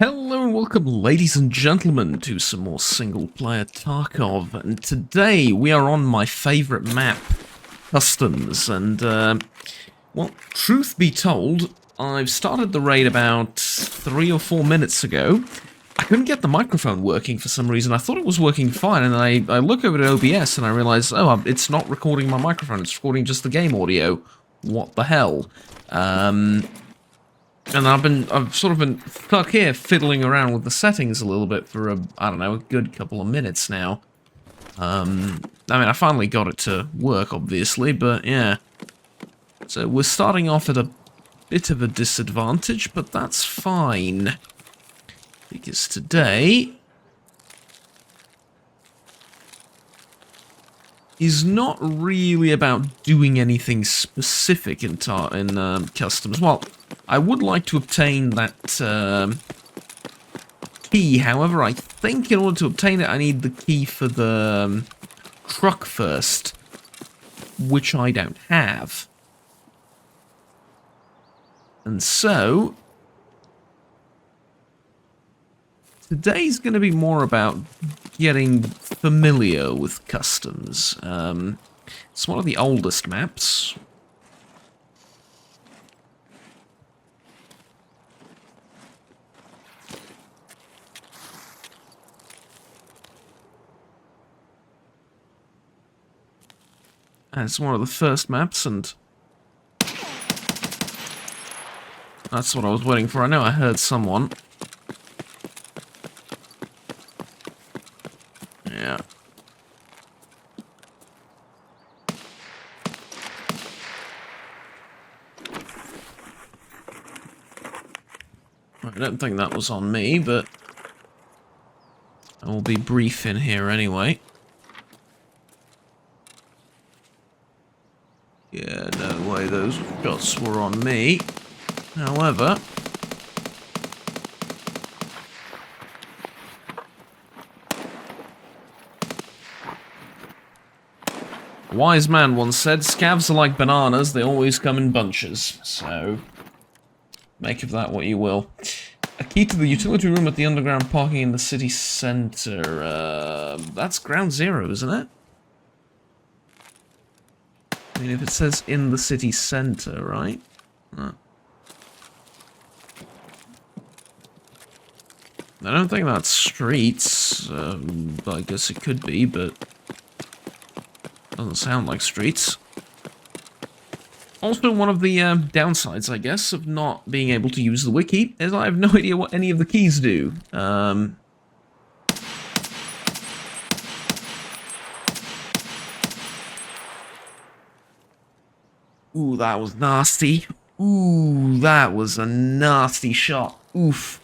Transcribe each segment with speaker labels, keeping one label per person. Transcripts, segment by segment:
Speaker 1: Hello and welcome, ladies and gentlemen, to some more Singleplayer Tarkov, and today we are on my favourite map, Customs, and, well, truth be told, I've started the raid about 3 or 4 minutes ago. I couldn't get the microphone working for some reason. I thought it was working fine, and I look over at OBS and I realise, oh, it's not recording my microphone, it's recording just the game audio. What the hell? And I've sort of been stuck here fiddling around with the settings a little bit for I don't know, a good couple of minutes now. I mean, I finally got it to work, obviously, but yeah. So we're starting off at a bit of a disadvantage, but that's fine. Because today is not really about doing anything specific in Customs. Well, I would like to obtain that key, however, I think in order to obtain it I need the key for the truck first, which I don't have. And so, today's going to be more about getting familiar with Customs. It's one of the oldest maps. It's one of the first maps, and that's what I was waiting for. I know I heard someone. Yeah. I don't think that was on me, but I will be brief in here anyway. Yeah, no way those shots were on me. However, a wise man once said, scavs are like bananas, they always come in bunches. So, make of that what you will. A key to the utility room at the underground parking in the city centre. That's ground zero, isn't it? I mean, if it says in the city centre, right? I don't think that's streets. I guess it could be, but doesn't sound like streets. Also, one of the downsides, I guess, of not being able to use the wiki is I have no idea what any of the keys do. Ooh, that was nasty. Ooh, that was a nasty shot. Oof.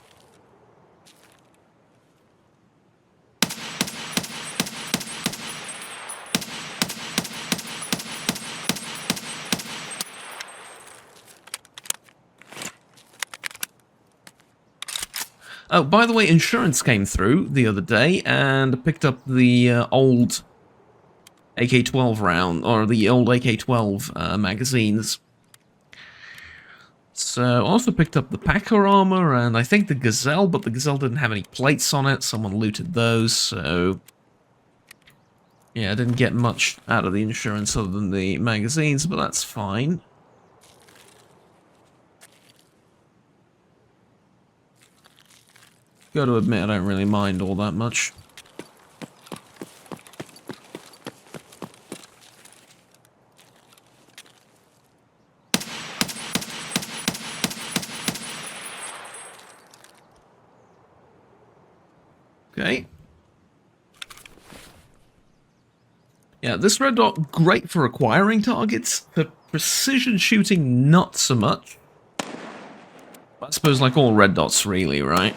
Speaker 1: Oh, by the way, insurance came through the other day and picked up the old AK-12 round, or the old AK-12 magazines. So, I also picked up the Packer armor, and I think the Gazelle, but the Gazelle didn't have any plates on it, someone looted those, so... yeah, I didn't get much out of the insurance other than the magazines, but that's fine. Got to admit, I don't really mind all that much. Okay. Yeah, this red dot, great for acquiring targets. For precision shooting, not so much. I suppose like all red dots, really, right?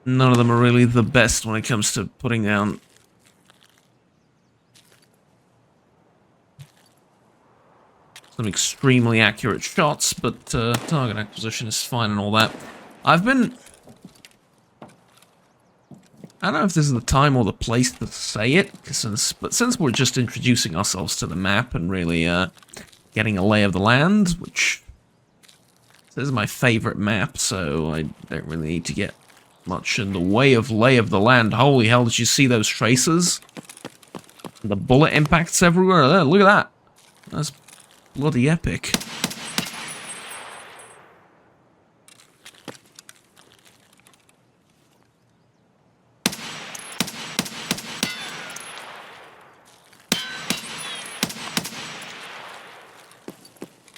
Speaker 1: None of them are really the best when it comes to putting down some extremely accurate shots, but target acquisition is fine and all that. I've been... I don't know if this is the time or the place to say it, but since we're just introducing ourselves to the map and really getting a lay of the land, which this is my favorite map, so I don't really need to get much in the way of lay of the land. Holy hell, did you see those tracers? The bullet impacts everywhere. There, look at that. That's bloody epic.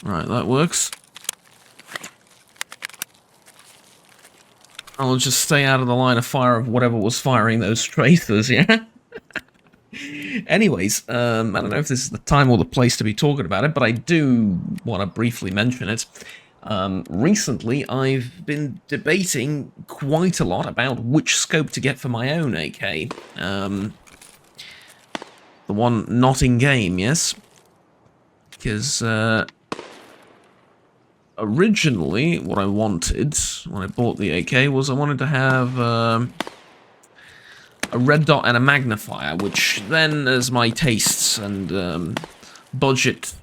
Speaker 1: Right, that works. I'll just stay out of the line of fire of whatever was firing those tracers, yeah? Anyways, I don't know if this is the time or the place to be talking about it, but I do want to briefly mention it. Recently, I've been debating quite a lot about which scope to get for my own AK. The one not in-game, yes? Because, originally, what I wanted when I bought the AK was I wanted to have a red dot and a magnifier, which then, as my tastes and budget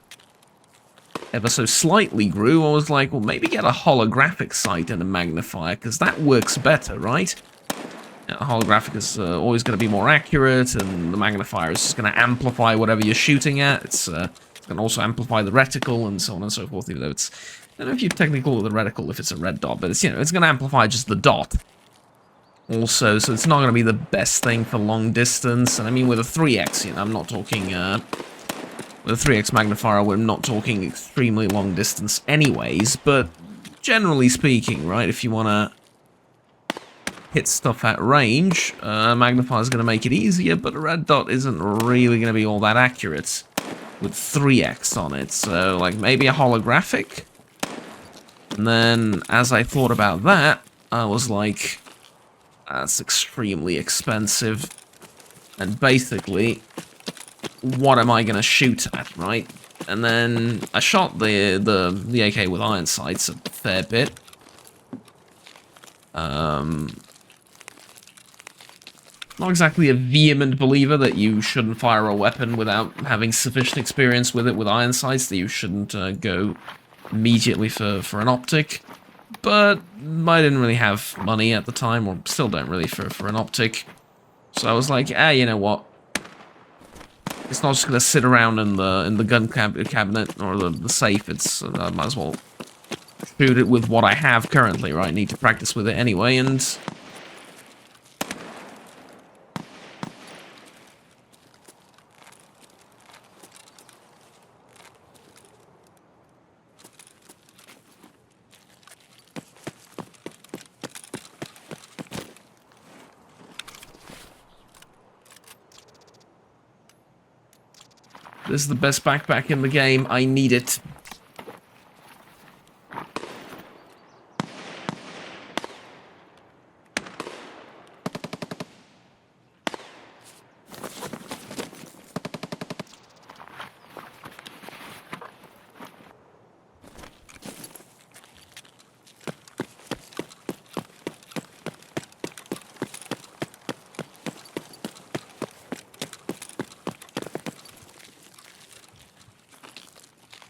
Speaker 1: ever so slightly grew, I was like, well, maybe get a holographic sight and a magnifier, because that works better, right? A holographic is always going to be more accurate, and the magnifier is just going to amplify whatever you're shooting at. It's going to also amplify the reticle and so on and so forth, even though it's... I don't know if you technically call it the reticle if it's a red dot, but it's, you know, it's going to amplify just the dot. Also, so it's not going to be the best thing for long distance. And I mean, with a 3x, you know, I'm not talking, with a 3x magnifier, we're not talking extremely long distance anyways, but generally speaking, right, if you want to hit stuff at range, magnifier is going to make it easier, but a red dot isn't really going to be all that accurate with 3x on it. So, like, maybe a holographic? And then, as I thought about that, I was like, that's extremely expensive. And basically, what am I going to shoot at, right? And then I shot the AK with iron sights a fair bit. Not exactly a vehement believer that you shouldn't fire a weapon without having sufficient experience with it with iron sights, that you shouldn't go immediately for an optic, but I didn't really have money at the time, or still don't really for an optic, so I was like, you know what, it's not just gonna sit around in the gun cabinet or the safe. It's I might as well shoot it with what I have currently, right? I need to practice with it anyway, and this is the best backpack in the game. I need it.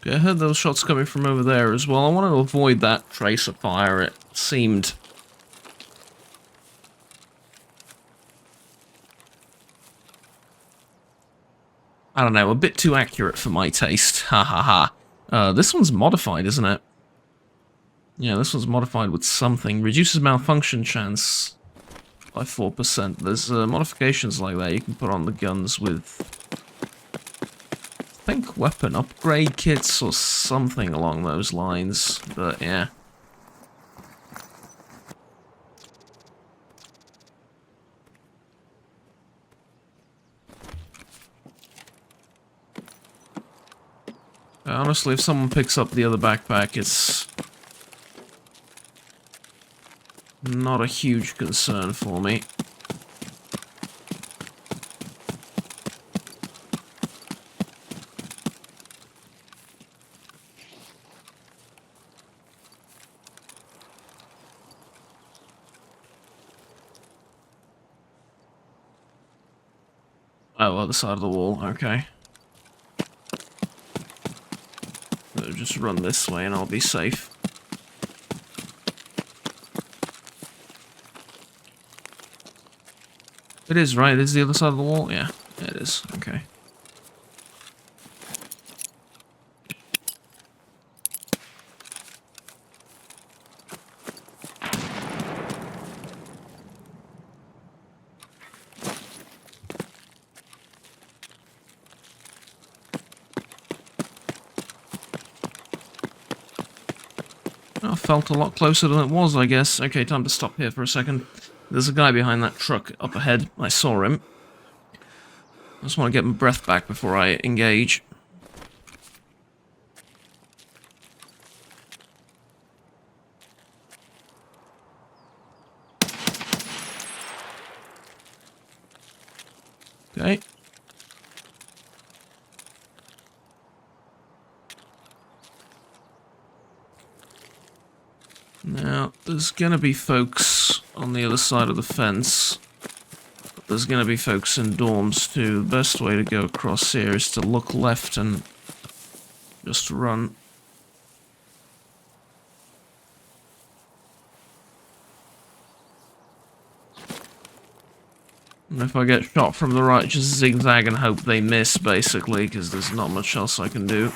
Speaker 1: I heard those shots coming from over there as well. I wanted to avoid that tracer fire. It seemed... I don't know, a bit too accurate for my taste. Ha ha ha. This one's modified, isn't it? Yeah, this one's modified with something. Reduces malfunction chance by 4%. There's modifications like that you can put on the guns with... I think weapon upgrade kits or something along those lines, but yeah. Honestly, if someone picks up the other backpack, it's not a huge concern for me. Oh, other side of the wall, okay. just run this way and I'll be safe. It is, right? It is the other side of the wall? Yeah, it is. Okay. Oh, felt a lot closer than it was, I guess. Okay, time to stop here for a second. There's a guy behind that truck up ahead. I saw him. I just want to get my breath back before I engage. Okay. Now, there's gonna be folks on the other side of the fence. There's gonna be folks in dorms too. The best way to go across here is to look left and just run. And if I get shot from the right, just zigzag and hope they miss, basically, because there's not much else I can do.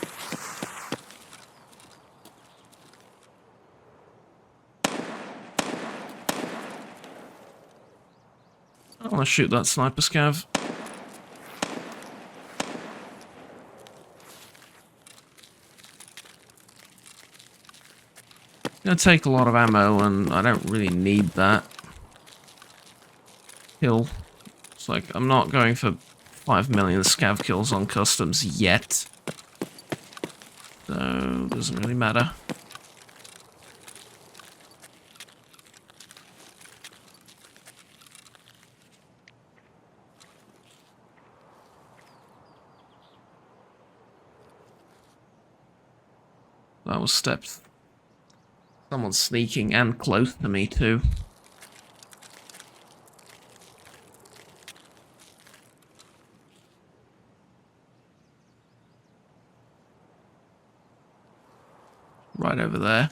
Speaker 1: I want to shoot that sniper scav. It's gonna take a lot of ammo, and I don't really need that. Kill. It's like, I'm not going for 5 million scav kills on customs yet. So, it doesn't really matter. That was steps. Someone's sneaking and close to me too. Right over there.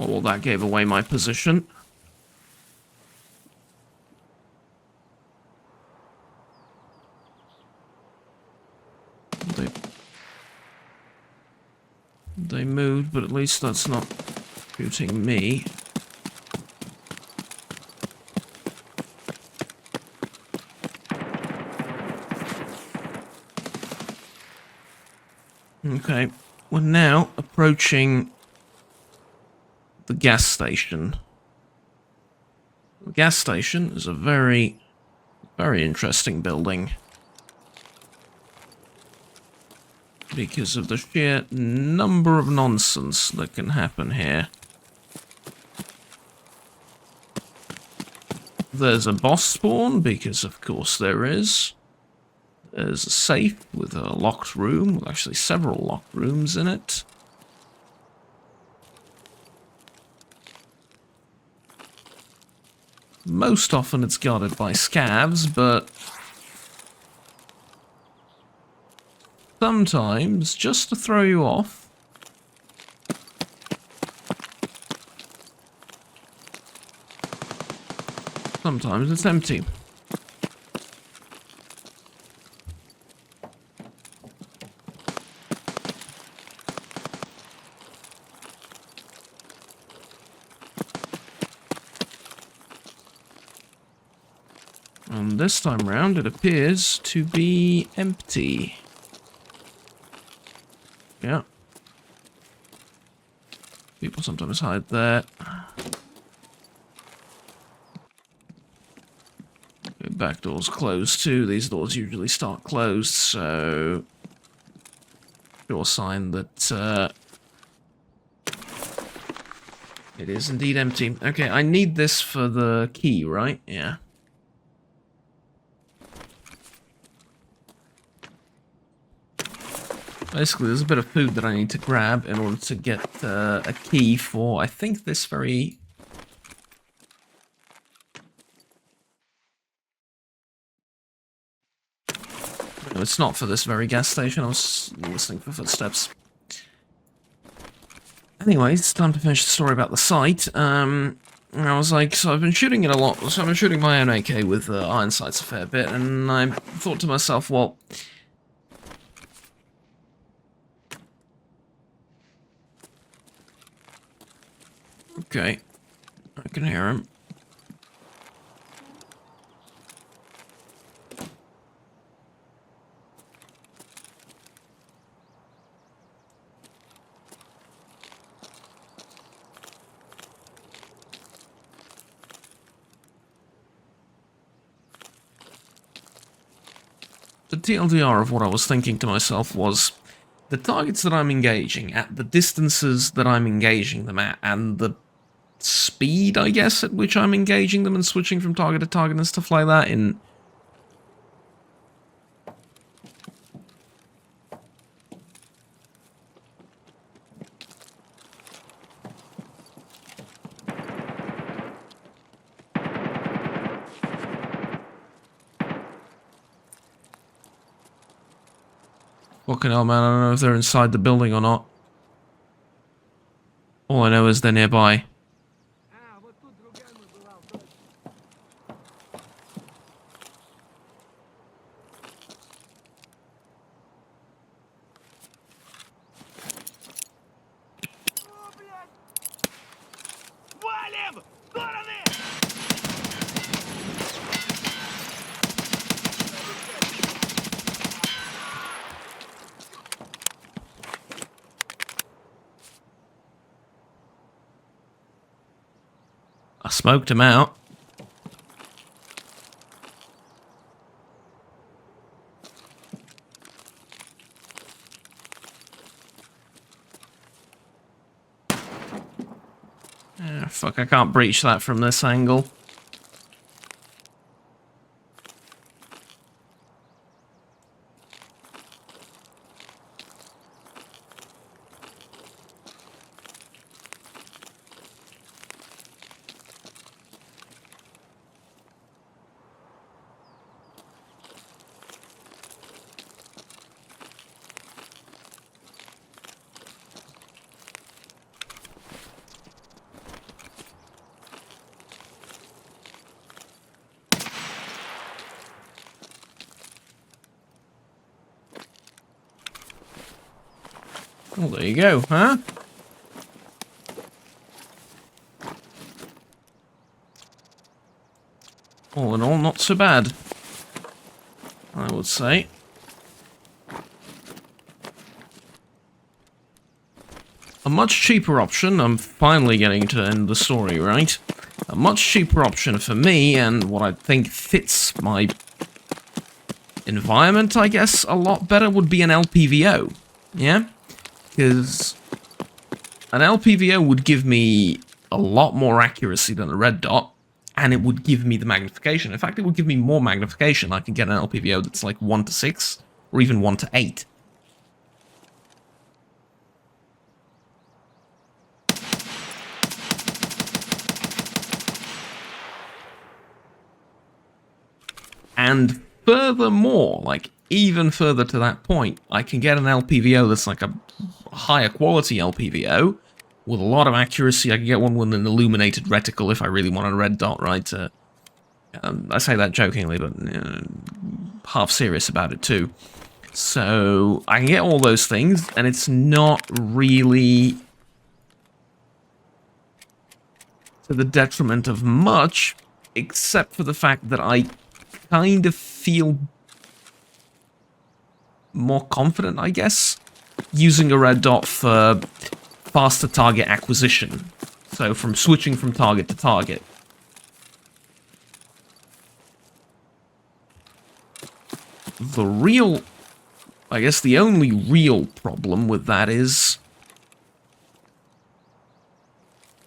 Speaker 1: Oh, well, that gave away my position. They moved, but at least that's not shooting me. Okay, we're now approaching the gas station. The gas station is a very, very interesting building. Because of the sheer number of nonsense that can happen here. There's a boss spawn, because of course there is. There's a safe with a locked room, with actually several locked rooms in it. Most often it's guarded by scavs, but sometimes, just to throw you off, sometimes it's empty. And this time round, it appears to be empty. Yeah. People sometimes hide there. Back doors closed too. These doors usually start closed, so sure sign that it is indeed empty. Okay, I need this for the key, right? Yeah. Basically, there's a bit of food that I need to grab in order to get a key for, I think, this very... No, it's not for this very gas station. I was listening for footsteps. Anyways, it's time to finish the story about the site. I was like, so I've been shooting it a lot. So I've been shooting my own AK with iron sights a fair bit, and I thought to myself, well... Okay, I can hear him. The TLDR of what I was thinking to myself was, the targets that I'm engaging at, the distances that I'm engaging them at, and the speed, I guess, at which I'm engaging them and switching from target to target and stuff like that in... Fucking hell, man, I don't know if they're inside the building or not. All I know is they're nearby. I smoked him out. Fuck, I can't breach that from this angle. Well, there you go, huh? All in all, not so bad, I would say. A much cheaper option, I'm finally getting to end the story, right? A much cheaper option for me, and what I think fits my environment, I guess, a lot better would be an LPVO, yeah? Because an LPVO would give me a lot more accuracy than a red dot, and it would give me the magnification. In fact, it would give me more magnification. I can get an LPVO that's like 1 to 6, or even 1 to 8. And furthermore, like, even further to that point, I can get an LPVO that's like a higher quality LPVO with a lot of accuracy. I can get one with an illuminated reticle if I really want a red dot, right? I say that jokingly, but half serious about it too. So I can get all those things, and it's not really to the detriment of much, except for the fact that I kind of feel more confident, I guess, using a red dot for faster target acquisition. So from switching from target to target. The real, I guess the only real problem with that is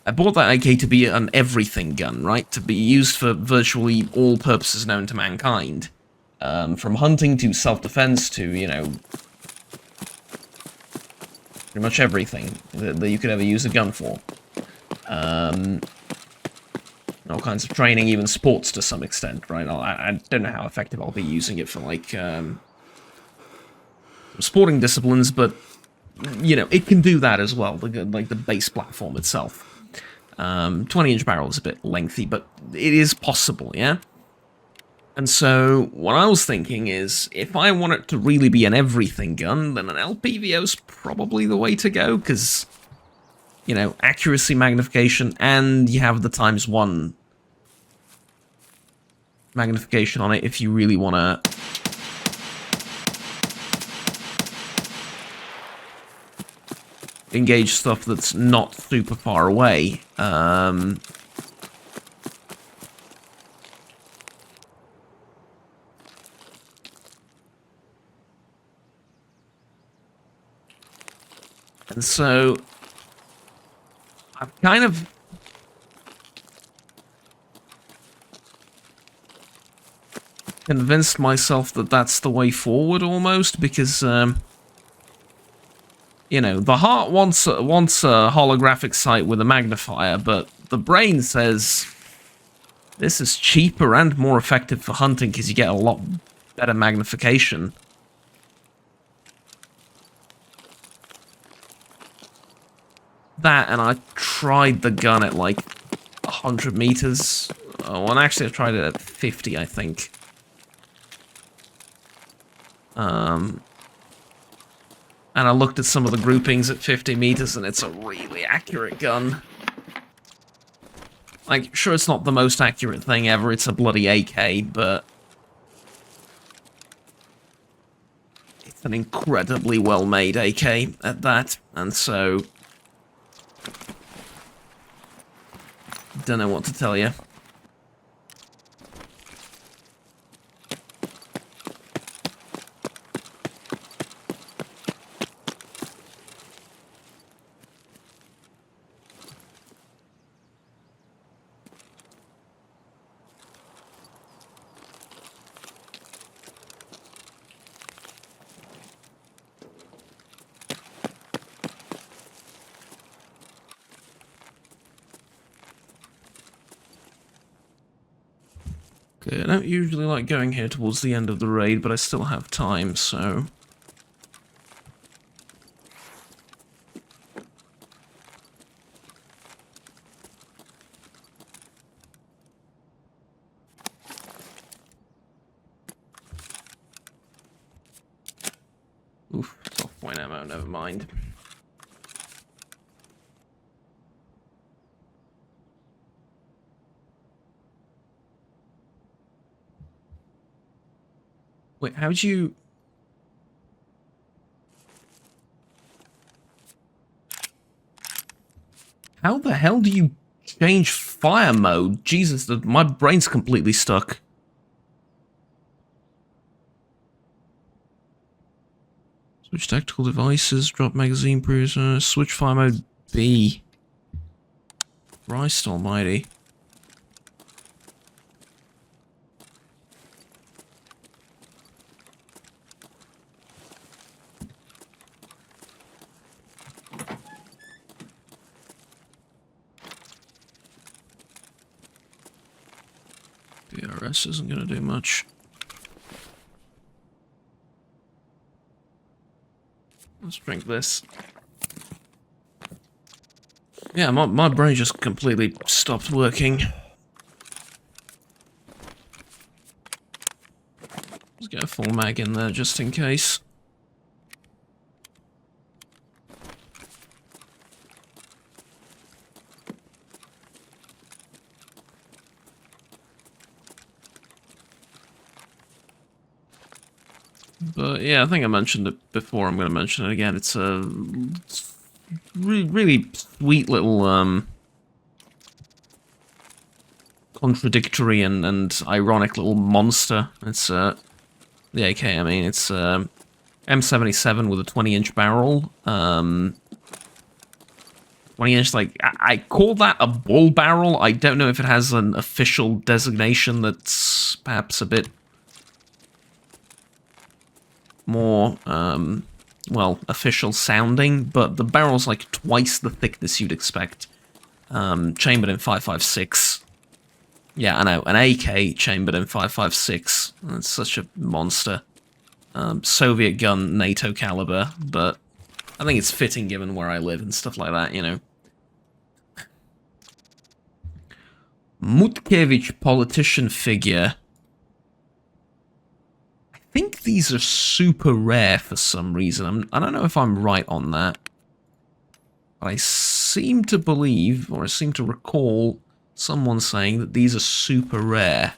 Speaker 1: I bought that AK to be an everything gun, right? To be used for virtually all purposes known to mankind. From hunting to self-defense to, you know, pretty much everything that you could ever use a gun for. All kinds of training, even sports to some extent, right? I don't know how effective I'll be using it for, like, sporting disciplines, but, you know, it can do that as well, like the base platform itself. 20-inch barrel is a bit lengthy, but it is possible, yeah? And so, what I was thinking is, if I want it to really be an everything gun, then an LPVO's probably the way to go, because, you know, accuracy, magnification, and you have the ×1 magnification on it if you really want to engage stuff that's not super far away. And so I've kind of convinced myself that that's the way forward almost, because you know, the heart wants a holographic sight with a magnifier, but the brain says this is cheaper and more effective for hunting because you get a lot better magnification. That, and I tried the gun at like 100 meters. Oh, and actually I tried it at 50, I think. And I looked at some of the groupings at 50 meters, and it's a really accurate gun. Like, sure, it's not the most accurate thing ever, it's a bloody AK, but it's an incredibly well-made AK at that, and so don't know what to tell you. Okay, I don't usually like going here towards the end of the raid, but I still have time, so... Oof, soft point ammo, never mind. Wait, how'd you... How the hell do you change fire mode? Jesus, my brain's completely stuck. Switch tactical devices, drop magazine prisoner, switch fire mode B. Christ almighty. DRS isn't going to do much. Let's drink this. Yeah, my brain just completely stopped working. Let's get a full mag in there just in case. But yeah, I think I mentioned it before. I'm going to mention it again. It's a really sweet little contradictory and ironic little monster. It's the AK. I mean, it's M77 with a 20-inch barrel. 20-inch, like I call that a bull barrel. I don't know if it has an official designation that's perhaps a bit more well, official sounding, but the barrel's like twice the thickness you'd expect. Chambered in 5.56. Yeah, I know, an AK chambered in 5.56. That's such a monster. Soviet gun, NATO caliber, but I think it's fitting given where I live and stuff like that, you know. Mutkevich politician figure. I think these are super rare for some reason. I don't know if I'm right on that. But I seem to believe, or I seem to recall, someone saying that these are super rare.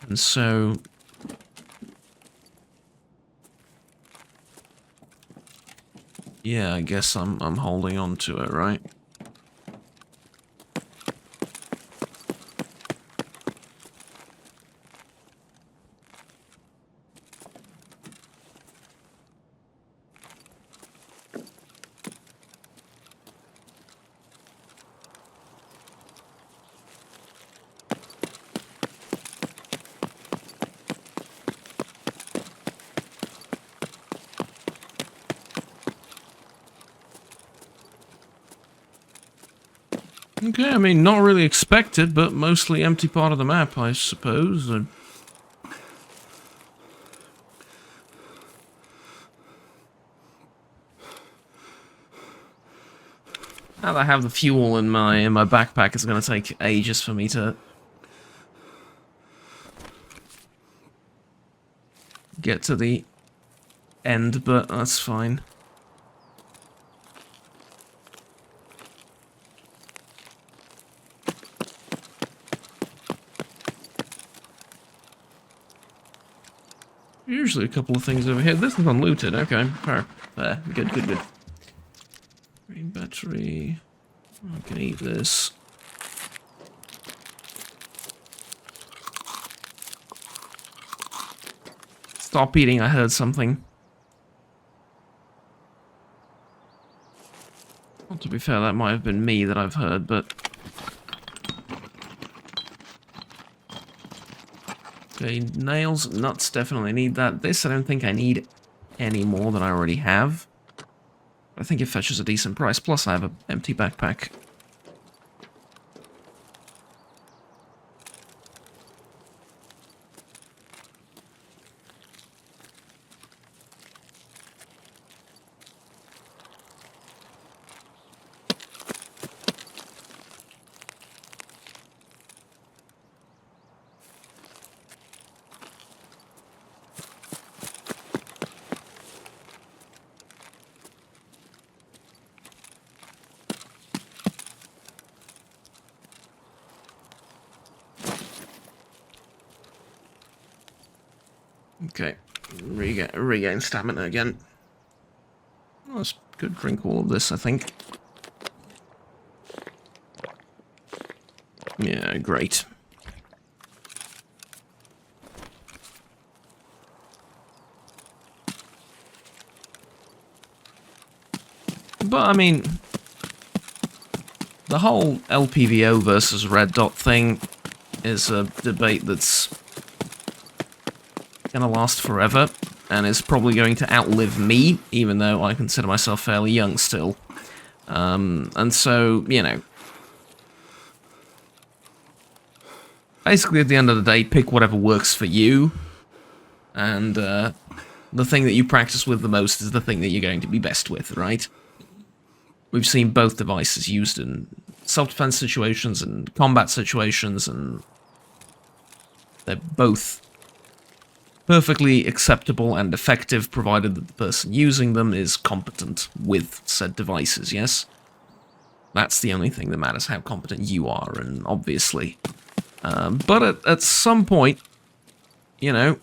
Speaker 1: And so... yeah, I guess I'm holding on to it, right? Okay, I mean, not really expected, but mostly empty part of the map, I suppose. Now that I have the fuel in my backpack, it's going to take ages for me to get to the end, but that's fine. Usually a couple of things over here. This is unlooted. Okay, fair. There. Good, good, good. Green battery. I can eat this. Stop eating, I heard something. Well, to be fair, that might have been me that I've heard, but... okay, nails, nuts, definitely need that. This, I don't think I need any more than I already have. I think it fetches a decent price, plus I have an empty backpack. Okay, regain stamina again. Well, that's good. Drink all of this, I think. Yeah, great. But, I mean, the whole LPVO versus red dot thing is a debate that's gonna last forever, and is probably going to outlive me, even though I consider myself fairly young still. And so, you know, basically at the end of the day, pick whatever works for you, and the thing that you practice with the most is the thing that you're going to be best with, right? We've seen both devices used in self-defense situations and combat situations, and they're both perfectly acceptable and effective, provided that the person using them is competent with said devices, yes? That's the only thing that matters, how competent you are, and obviously. But at some point, you know,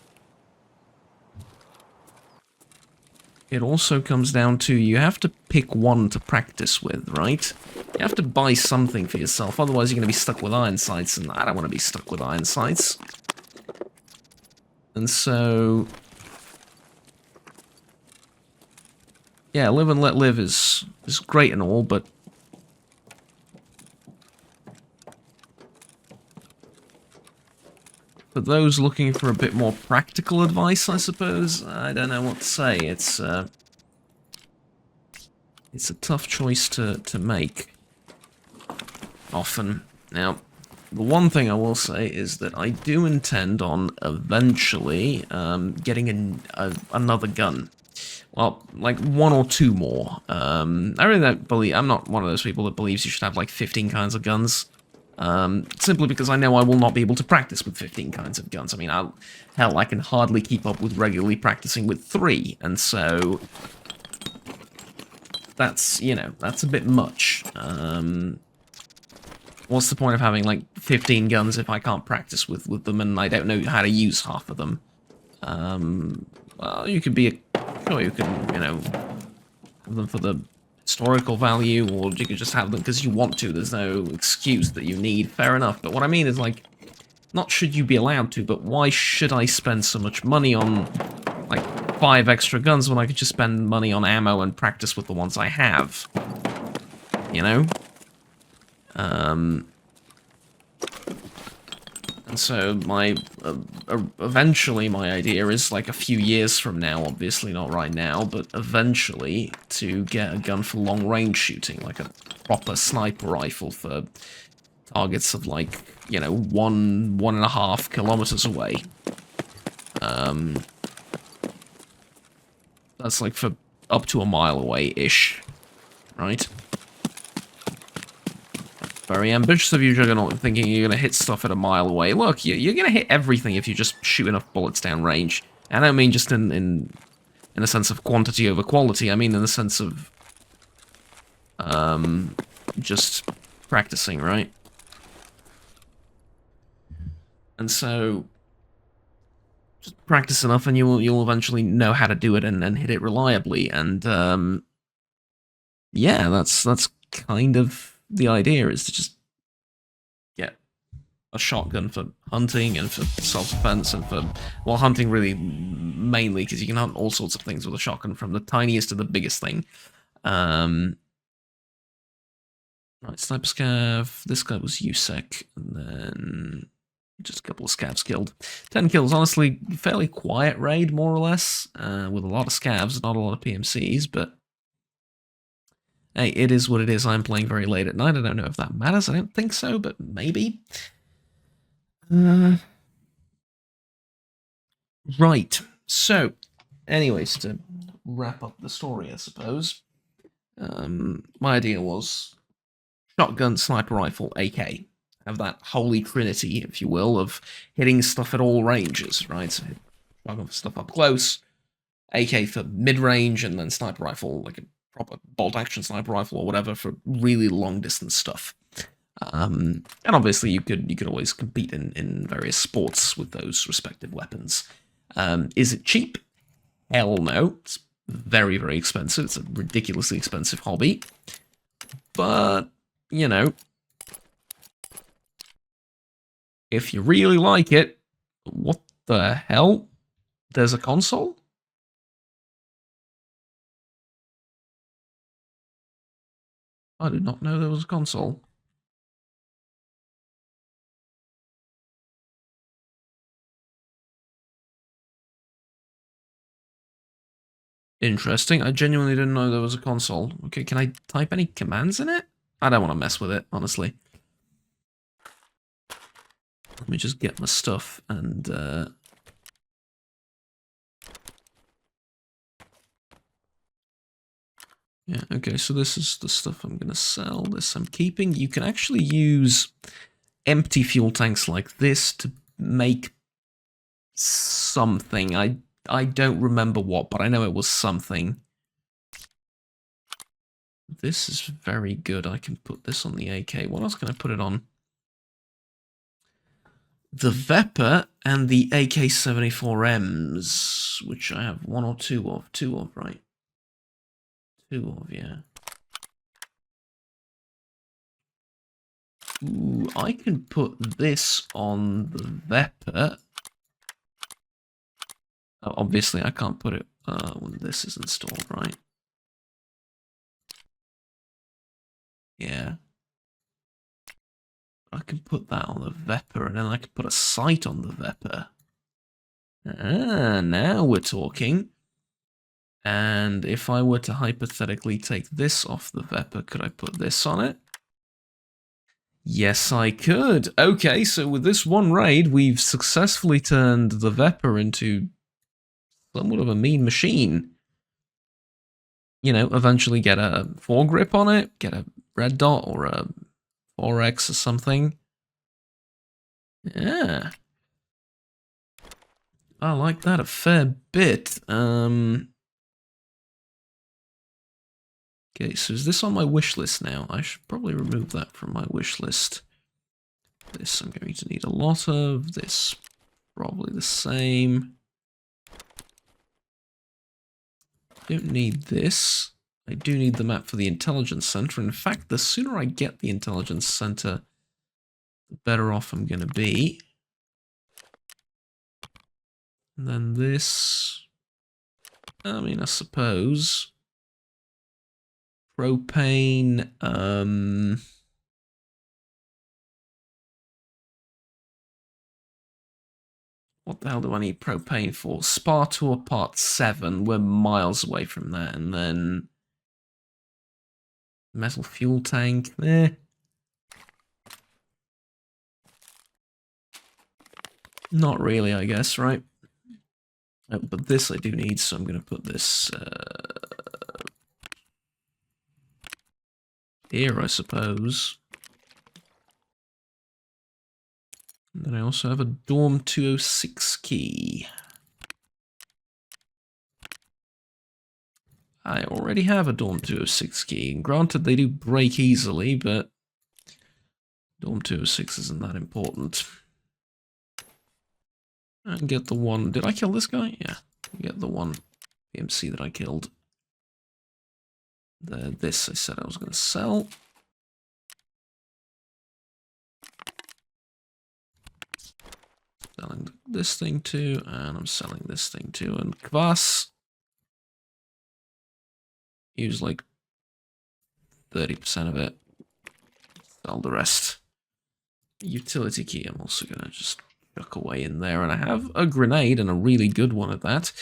Speaker 1: it also comes down to you have to pick one to practice with, right? You have to buy something for yourself, otherwise you're going to be stuck with iron sights, and I don't want to be stuck with iron sights. And so... yeah, live and let live is great and all, but... for those looking for a bit more practical advice, I suppose, I don't know what to say. It's a tough choice to make, often. Now, the one thing I will say is that I do intend on eventually getting another gun. Well, like 1 or 2 more. I really don't believe... I'm not one of those people that believes you should have like 15 kinds of guns. Simply because I know I will not be able to practice with 15 kinds of guns. I mean, hell, I can hardly keep up with regularly practicing with 3, and so... That's, you know, that's a bit much. What's the point of having, like, 15 guns if I can't practice with them and I don't know how to use half of them? Well, you could be sure, you can, you know, have them for the historical value, or you could just have them because you want to. There's no excuse that you need. Fair enough. But what I mean is, like, not should you be allowed to, but why should I spend so much money on, like, 5 extra guns when I could just spend money on ammo and practice with the ones I have? You know? And so eventually my idea is, like, a few years from now, obviously not right now, but eventually to get a gun for long-range shooting, like a proper sniper rifle for targets of, like, you know, 1.5 kilometers away. That's, like, for up to a mile away-ish, right? Very ambitious of you, Juggernaut, thinking you're going to hit stuff at a mile away. Look, you're going to hit everything if you just shoot enough bullets down range. And I don't mean just in a sense of quantity over quality. I mean in the sense of just practicing, right? And so just practice enough and you'll eventually know how to do it and hit it reliably. And yeah, that's kind of the idea, is to just get a shotgun for hunting and for self-defense and for, well, hunting really mainly, because you can hunt all sorts of things with a shotgun, from the tiniest to the biggest thing. Right, sniper scav, this guy was USEC, and then just a couple of scavs killed. 10 kills, honestly, fairly quiet raid, more or less, with a lot of scavs, not a lot of PMCs, but hey, it is what it is. I'm playing very late at night. I don't know if that matters. I don't think so, but maybe. Right. So, anyways, to wrap up the story, I suppose, my idea was shotgun, sniper rifle, AK. Have that holy trinity, if you will, of hitting stuff at all ranges, right? So, shotgun for stuff up close, AK for mid-range, and then sniper rifle, like a proper bolt-action sniper rifle or whatever, for really long-distance stuff. And obviously you could always compete in various sports with those respective weapons. Is it cheap? Hell no. It's very, very expensive. It's a ridiculously expensive hobby. But, you know, if you really like it, what the hell? There's a console? I did not know there was a console. Interesting. I genuinely didn't know there was a console. Okay, can I type any commands in it? I don't want to mess with it, honestly. Let me just get my stuff and... yeah, okay, so this is the stuff I'm going to sell. This I'm keeping. You can actually use empty fuel tanks like this to make something. I don't remember what, but I know it was something. This is very good. I can put this on the AK. What else can I put it on? The Vepr and the AK-74Ms, which I have 1 or 2 of. 2 of, right? 2 of, yeah. Ooh, I can put this on the Vepr. Oh, obviously, I can't put it when this is installed, right? Yeah. I can put that on the Vepr, and then I can put a sight on the Vepr. Ah, now we're talking. And if I were to hypothetically take this off the Vepr, could I put this on it? Yes, I could. Okay, so with this one raid, we've successfully turned the Vepr into somewhat of a mean machine. You know, eventually get a foregrip on it, get a red dot or a 4x or something. Yeah. I like that a fair bit. Okay, so is this on my wish list now? I should probably remove that from my wish list. This I'm going to need a lot of. This probably the same. Don't need this. I do need the map for the intelligence center. In fact, the sooner I get the intelligence center, the better off I'm going to be. And then this. I mean, I suppose. Propane. What the hell do I need propane for? Spa Tour Part 7. We're miles away from that. And then metal fuel tank. Not really, I guess, right? But this I do need, so I'm going to put this here, I suppose. And then I also have a Dorm 206 key. I already have a Dorm 206 key. And granted, they do break easily, but Dorm 206 isn't that important. And get the one... Did I kill this guy? Yeah. Get the one PMC that I killed. This I said I was going to sell. Selling this thing too, and I'm selling this thing too. And Kvass, use like 30% of it. Sell the rest. Utility key I'm also going to just chuck away in there. And I have a grenade, and a really good one at that.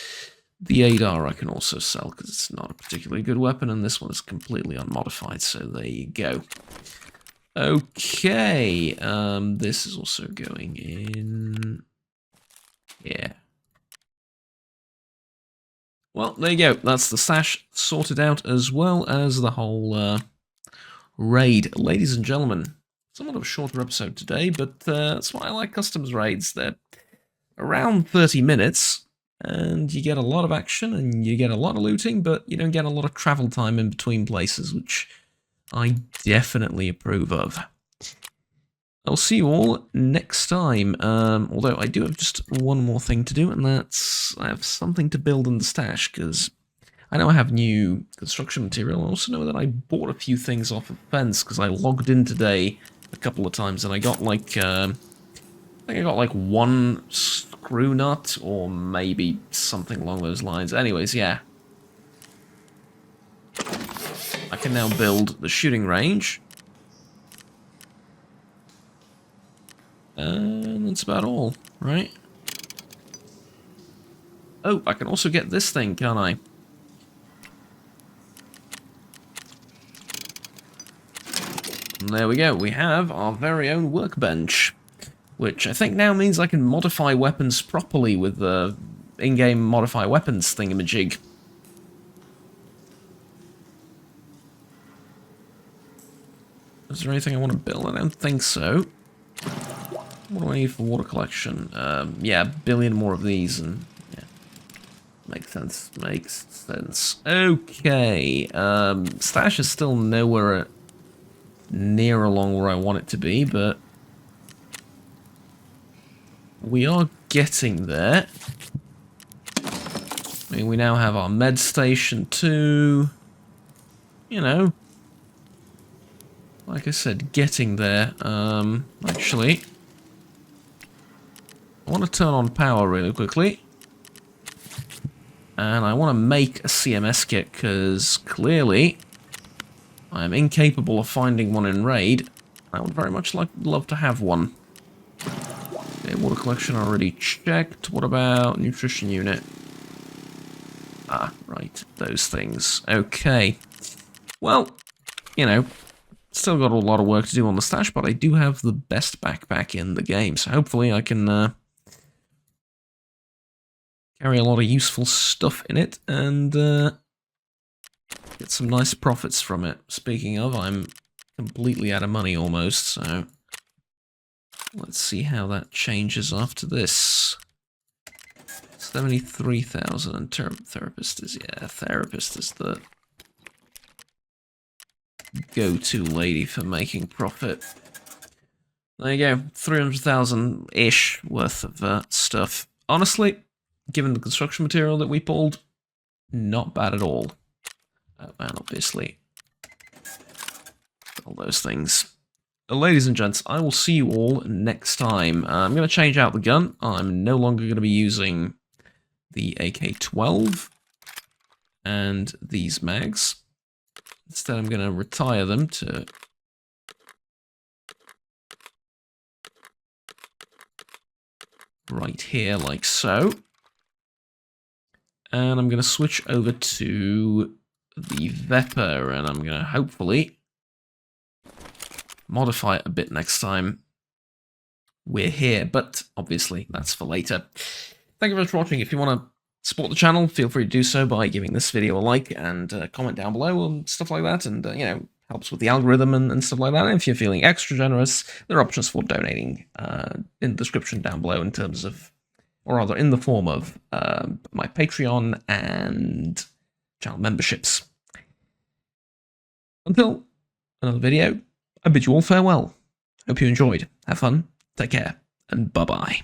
Speaker 1: The ADAR I can also sell because it's not a particularly good weapon, and this one is completely unmodified, so there you go. Okay, this is also going in... Yeah. Well, there you go. That's the stash sorted out, as well as the whole raid. Ladies and gentlemen, somewhat of a shorter episode today, but that's why I like customs raids. They're around 30 minutes, and you get a lot of action, and you get a lot of looting, but you don't get a lot of travel time in between places, which I definitely approve of. I'll see you all next time, although I do have just one more thing to do, and that's I have something to build in the stash, because I know I have new construction material. I also know that I bought a few things off of Fence, because I logged in today a couple of times, and I got like, I think I got like one screw nut, or maybe something along those lines. Anyways, yeah. I can now build the shooting range. And that's about all, right? Oh, I can also get this thing, can't I? And there we go, we have our very own workbench. Which I think now means I can modify weapons properly with the in-game modify weapons thingamajig. Is there anything I want to build? I don't think so. What do I need for water collection? Yeah, a billion more of these, and yeah, makes sense. Makes sense. Okay, stash is still nowhere near along where I want it to be, but we are getting there. I mean, we now have our med station too. You know, like I said, getting there. Actually, I want to turn on power really quickly. And I want to make a CMS kit, because clearly I'm incapable of finding one in raid. I would very much love to have one. Okay, water collection already checked. What about nutrition unit? Ah, right, those things. Okay. Well, you know, still got a lot of work to do on the stash, but I do have the best backpack in the game, so hopefully I can carry a lot of useful stuff in it and get some nice profits from it. Speaking of, I'm completely out of money almost, so let's see how that changes after this. 73,000 and therapist is, yeah, therapist is the go-to lady for making profit. There you go, 300,000-ish worth of stuff. Honestly, given the construction material that we pulled, not bad at all. Oh, and obviously, all those things. Ladies and gents, I will see you all next time. I'm going to change out the gun. I'm no longer going to be using the AK-12 and these mags. Instead, I'm going to retire them to right here, like so. And I'm going to switch over to the Vepr, and I'm going to hopefully modify it a bit next time we're here, but obviously that's for later. Thank you very much for watching. If you want to support the channel, feel free to do so by giving this video a like and comment down below and stuff like that, and you know, helps with the algorithm and stuff like that. And if you're feeling extra generous, there are options for donating in the description down below in terms of, or rather in the form of my Patreon and channel memberships. Until another video, I bid you all farewell. Hope you enjoyed. Have fun, take care, and bye-bye.